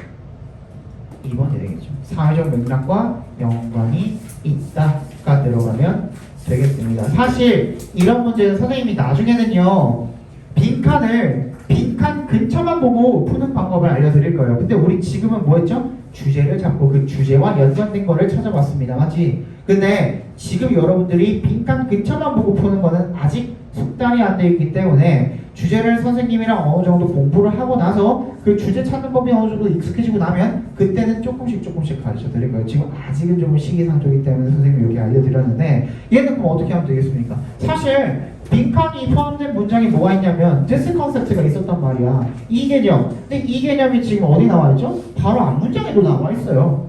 2번이 되겠죠. 사회적 맥락과 연관이 있다가 들어가면 되겠습니다. 사실 이런 문제는 선생님이 나중에는요 빈칸 근처만 보고 푸는 방법을 알려드릴 거예요. 근데 우리 지금은 뭐 했죠? 주제를 잡고 그 주제와 연관된 거를 찾아봤습니다. 맞지? 근데 지금 여러분들이 빈칸 근처만 보고 푸는 거는 아직 숙달이 안 되어 있기 때문에 주제를 선생님이랑 어느 정도 공부를 하고 나서 그 주제 찾는 법이 어느 정도 익숙해지고 나면 그때는 조금씩 가르쳐 드릴 거예요. 지금 아직은 좀 시기상조이기 때문에 선생님이 이렇게 알려드렸는데 얘는 그럼 어떻게 하면 되겠습니까? 사실 빈칸이 포함된 문장이 뭐가 있냐면 this concept가 있었단 말이야. 이 개념. 근데 이 개념이 지금 어디 나와 있죠? 바로 앞 문장에도 나와 있어요.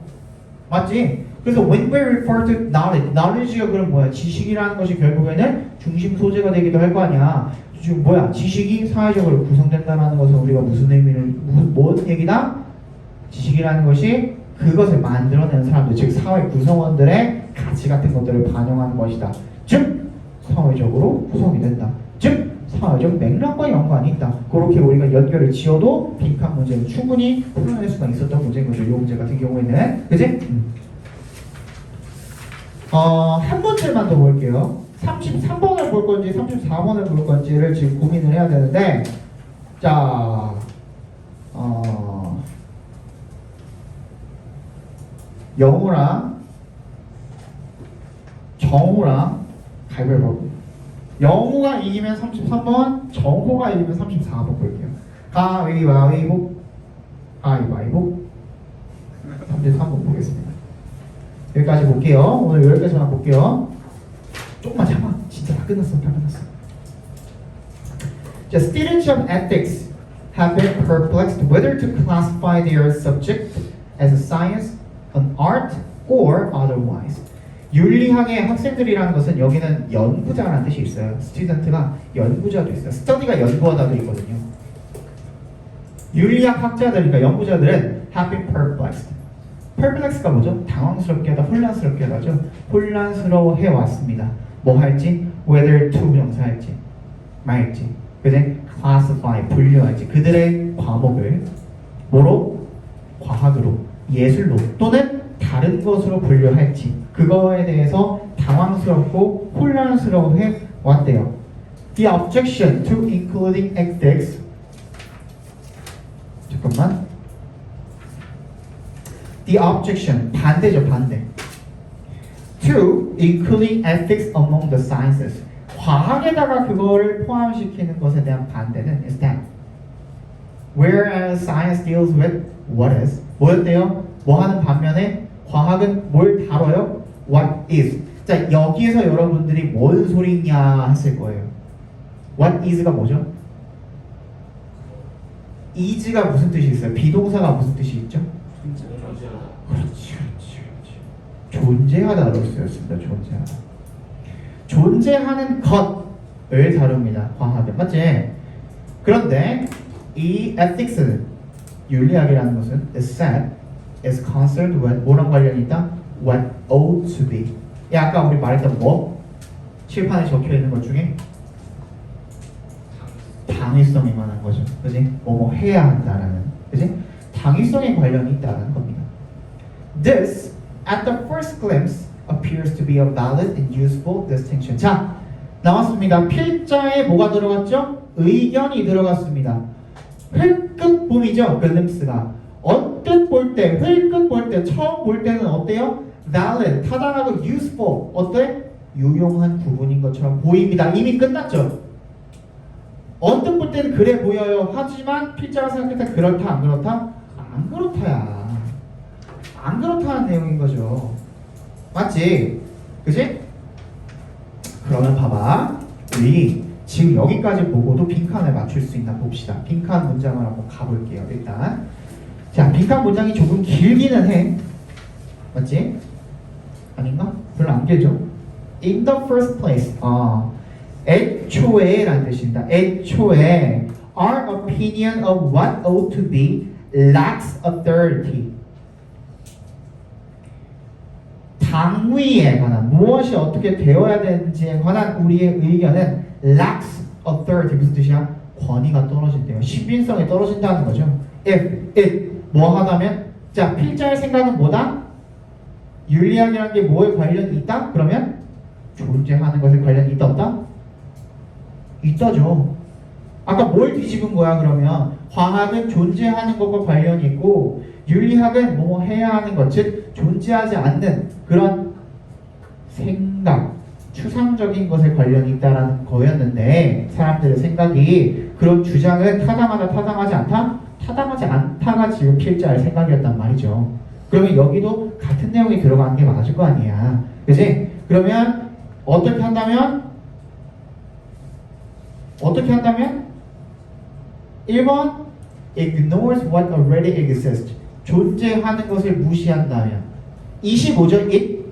맞지? 그래서 when we refer to knowledge, knowledge가 그럼 뭐야? 지식이라는 것이 결국에는 중심 소재가 되기도 할 거 아니야. 지금 뭐야? 지식이 사회적으로 구성된다는 것은 우리가 무슨 의미를 뭔 얘기다? 지식이라는 것이 그것을 만들어내는 사람들, 즉 사회 구성원들의 가치 같은 것들을 반영하는 것이다. 즉 사회적으로 구성이 된다. 즉 사회적 맥락과 연관이 있다. 그렇게 우리가 연결을 지어도 빈칸 문제는 충분히 풀어낼 수가 있었던 문제인 거죠. 이 문제 같은 경우에는 그지? 한 문제만 더 볼게요. 33번을 볼 건지 34번을 볼 건지를 지금 고민을 해야 되는데 자 영우랑 정우랑 가위바위보. 영우가 이기면 33번, 정우가 이기면 34번 볼게요. 가위바위보, 가위바위보. 33번 보겠습니다. 여기까지 볼게요. 오늘 여기까지만 볼게요. 조금만 참아. 진짜 다 끝났어. 자, students of ethics have been perplexed whether to classify their subject as a science, an art, or otherwise. 윤리학의 학생들이라는 것은 여기는 연구자라는 뜻이 있어요. 스튜던트가 연구자도 있어요. 스터디가 연구하다도 있거든요. 윤리학 학자들, 그러니까 연구자들은 have been perplexed. perplex가 뭐죠? 당황스럽게 하다, 혼란스럽게 하다죠. 혼란스러워해 왔습니다. 뭐 할지, whether to 명사할지, 말지, 그제 classify, 분류할지, 그들의 과목을 뭐로? 과학으로, 예술로, 또는 다른 것으로 분류할지, 그거에 대해서 당황스럽고 혼란스러워해 왔대요. The objection to including ethics. 잠깐만. The objection, 반대죠, 반대. To including ethics among the sciences. 과학에다가 그거를 포함시키는 것에 대한 반대는 is that whereas science deals with what is 뭐였대요? 뭐 하는 반면에 과학은 뭘 다뤄요? What is. 자, 여기에서 여러분들이 뭔 소리냐 했을 거예요. What is가 뭐죠? is가 무슨 뜻이 있어요? 비동사가 무슨 뜻이 있죠? 그렇지. 존재하다로 쓰였습니다. 존재하다. 존재하는 것을 다룹니다. 과학은. 맞지? 그런데 이 ethics는 윤리학이라는 것은 is said is concerned with 뭐랑 관련이 있다? What ought to be. 아까 우리 말했던 뭐? 칠판에 적혀 있는 것 중에 당위성이 관한 거죠. 그지? 뭐뭐 해야 한다라는. 그지? 당위성에 관련이 있다는 겁니다. This, at the first glimpse, appears to be a valid and useful distinction. 자, 나왔습니다. 필자에 뭐가 들어갔죠? 의견이 들어갔습니다. 흘끗 봄이죠. glimpse가. 언뜻 볼 때, 흘끗 볼 때, 처음 볼 때는 어때요? valid, 타당하고 useful, 어때? 유용한 구분인 것처럼 보입니다. 이미 끝났죠? 언뜻 볼 때는 그래 보여요. 하지만 필자가 생각할 때 그렇다, 안 그렇다? 안 그렇다야. 안 그렇다는 내용인 거죠. 맞지? 그지? 그러면 봐봐. 우리 지금 여기까지 보고도 빈칸을 맞출 수 있나 봅시다. 빈칸 문장을 한번 가볼게요. 일단 자, 빈칸 문장이 조금 길기는 해. 맞지? 아닌가? 별로 안 길죠? In the first place. 애초에 라는 뜻입니다. 애초에 our opinion of what ought to be lacks authority. 당위에 관한 무엇이 어떻게 되어야 되는지에 관한 우리의 의견은 lacks authority. 무슨 뜻이야? 권위가 떨어진대요. 신빙성이 떨어진다는 거죠. If it 뭐 하다면 자, 필자의 생각은 뭐다? 윤리학이라는 게 뭐에 관련이 있다? 그러면 존재하는 것에 관련이 있다 없다? 있다죠. 아까 뭘 뒤집은 거야 그러면? 과학은 존재하는 것과 관련이 있고 윤리학은 뭐 해야 하는 것, 즉 존재하지 않는 그런 생각, 추상적인 것에 관련이 있다라는 거였는데 사람들의 생각이 그런 주장은 타당하다, 타당하지 않다? 타당하지 않다가 지금 필자의 생각이었단 말이죠. 그러면 여기도 같은 내용이 들어가는 게 맞을 거 아니야. 그지? 그러면 어떻게 한다면? 1번 ignores what already exists. 존재하는 것을 무시한다면 25절 it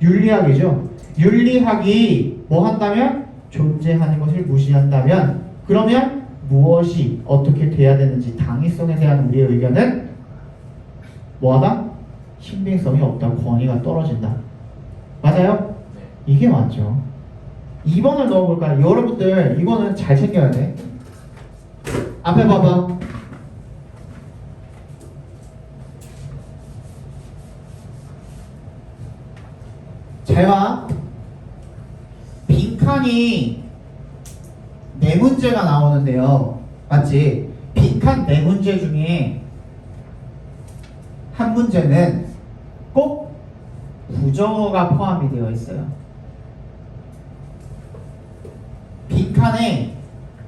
윤리학이죠. 윤리학이 뭐 한다면? 존재하는 것을 무시한다면 그러면 무엇이 어떻게 돼야 되는지 당위성에 대한 우리의 의견은 뭐하다? 신빙성이 없다. 권위가 떨어진다. 맞아요? 이게 맞죠. 2번을 넣어볼까요? 여러분들 이거는 잘 챙겨야 돼. 앞에 봐봐. 잘 봐. 빈칸이 네 문제가 나오는데요. 맞지? 빈칸 네 문제 중에 한 문제는 꼭 부정어가 포함이 되어 있어요. 빈칸에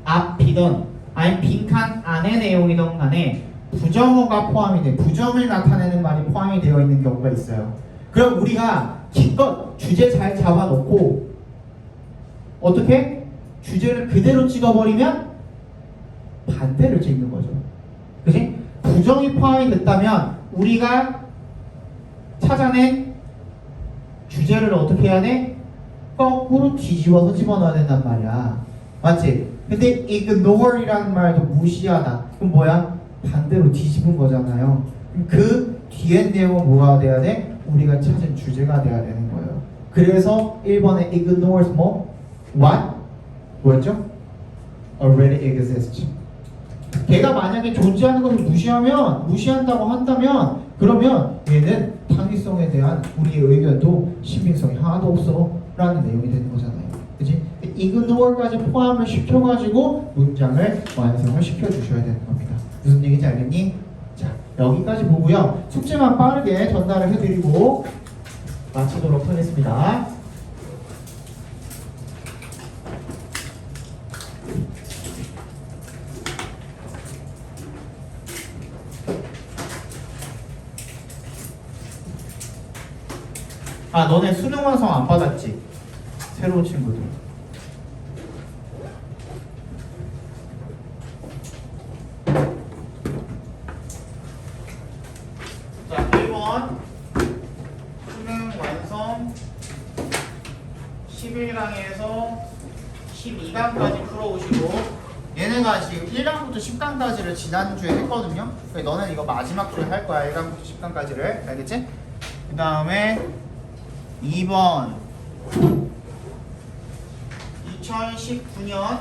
앞이든 아니 빈칸 안의 내용이든 간에 부정어가 포함이 돼. 부정을 나타내는 말이 포함이 되어 있는 경우가 있어요. 그럼 우리가 기껏 주제 잘 잡아놓고 어떻게? 주제를 그대로 찍어버리면 반대를 찍는 거죠. 그치? 부정이 포함이 됐다면 우리가 찾아낸 주제를 어떻게 해야 돼? 거꾸로 뒤집어서 집어넣어야 된단 말이야. 맞지? 근데 ignore이라는 말도 무시하다. 그럼 뭐야? 반대로 뒤집은 거잖아요. 그럼 그 뒤에 내용은 뭐가 돼야 돼? 우리가 찾은 주제가 돼야 되는 거예요. 그래서 1번에 ignores 뭐? What? 뭐였죠? Already exists. 걔가 만약에 존재하는 것을 무시한다고 한다면 그러면 얘는 당위성에 대한 우리의 의견도 신빙성이 하나도 없어 라는 내용이 되는 거잖아요. 그치? ignore까지 포함을 시켜가지고 문장을 완성을 시켜주셔야 되는 겁니다. 무슨 얘기인지 알겠니? 자, 여기까지 보고요. 숙제만 빠르게 전달을 해드리고 마치도록 하겠습니다. 아, 너네 수능 완성 안 받았지? 새로운 친구들. 자, 1번 수능 완성 11강에서 12강까지 풀어오시고 얘네가 지금 1강부터 10강까지를 지난주에 했거든요. 그래서 너는 이거 마지막 주에 할 거야. 1강부터 10강까지를. 알겠지? 그 다음에 2번 2019년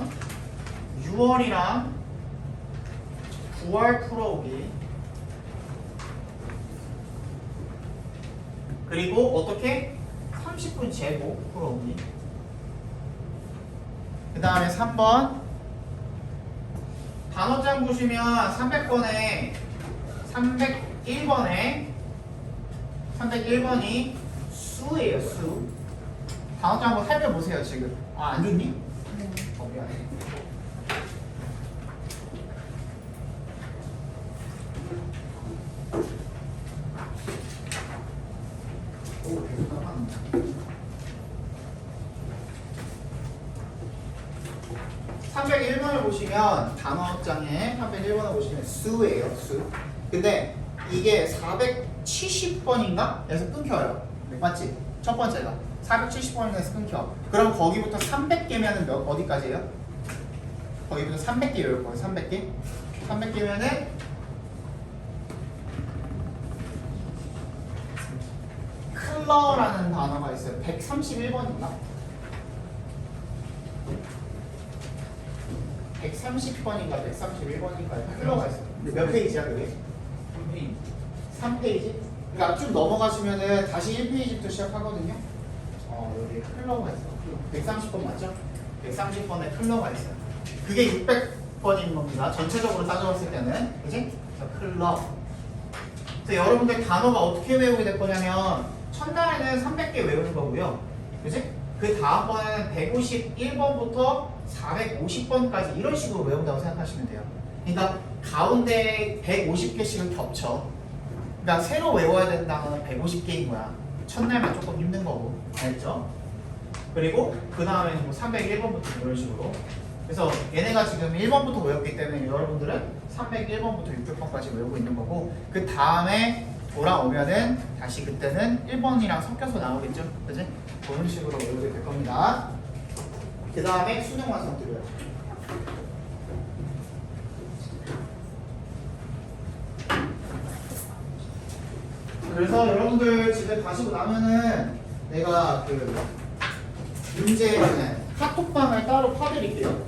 6월이랑 9월 풀어오기. 그리고 어떻게? 30분 재고 풀어오기. 그 다음에 3번 단어장 보시면 301번이 수예요, 수. 단어장 한번 살펴보세요, 지금. 아, 안 좋니? 미안해. 오, 계속 나간다. 301번을 보시면 단어장에 301번을 보시면 수예요, 수. 근데 이게 470번인가? 에서 끊겨요. 맞지? 첫 번째가 470번에서 끊겨. 그럼 거기부터 300개면은 어디까지예요? 거기부터 300개 외울 거예요. 300개. 300개면은 클러라는 단어가 있어요. 131번인가? 130번인가 131번인가 클러가 있어요. 몇 페이지야 그게? 3페이지. 3페이지? 그러니까 쭉 넘어가시면은 다시 1페이지부터 시작하거든요. 여기 클러가 있어. 130번 맞죠? 130번에 클러가 있어요. 그게 600번인 겁니다. 전체적으로 따져봤을 때는. 그지? 그래서 클러. 그래서 여러분들 단어가 어떻게 외우게 될 거냐면 첫날에는 300개 외우는 거고요. 그지? 그 다음번에는 151번부터 450번까지 이런 식으로 외운다고 생각하시면 돼요. 그러니까 가운데 150개씩은 겹쳐. 그러니까 새로 외워야 되는 단어는 150개인 거야. 첫날만 조금 힘든 거고. 알겠죠? 그리고 그 다음에는 뭐 301번부터 이런 식으로. 그래서 얘네가 지금 1번부터 외웠기 때문에 여러분들은 301번부터 600번까지 외우고 있는 거고 그 다음에 돌아오면은 다시 그때는 1번이랑 섞여서 나오겠죠? 그지? 그런 식으로 외우게 될 겁니다. 그 다음에 수능 완성 드려요. 그래서 여러분들 집에 가시고 나면은 내가 그 문제는 카톡방을 따로 파드릴게요.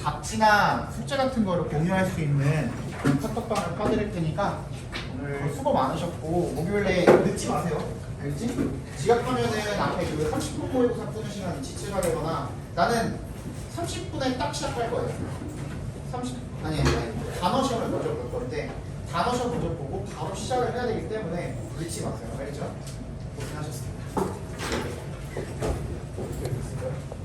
답지나 숙제 같은 거를 공유할 수 있는 그런 카톡방을 파드릴 테니까 오늘 수고 많으셨고 목요일에 늦지 마세요. 알겠지? 지각하면은 앞에 그 30분 모의고사 푸는 시간 지체가 되거나 나는 30분에 딱 시작할 거예요. 30 아니 단어 시험을 먼저 볼 건데 단어 시험 먼저 보고 바로 시작을 해야 되기 때문에 늦지 마세요. 알겠죠? 고생하셨습니다.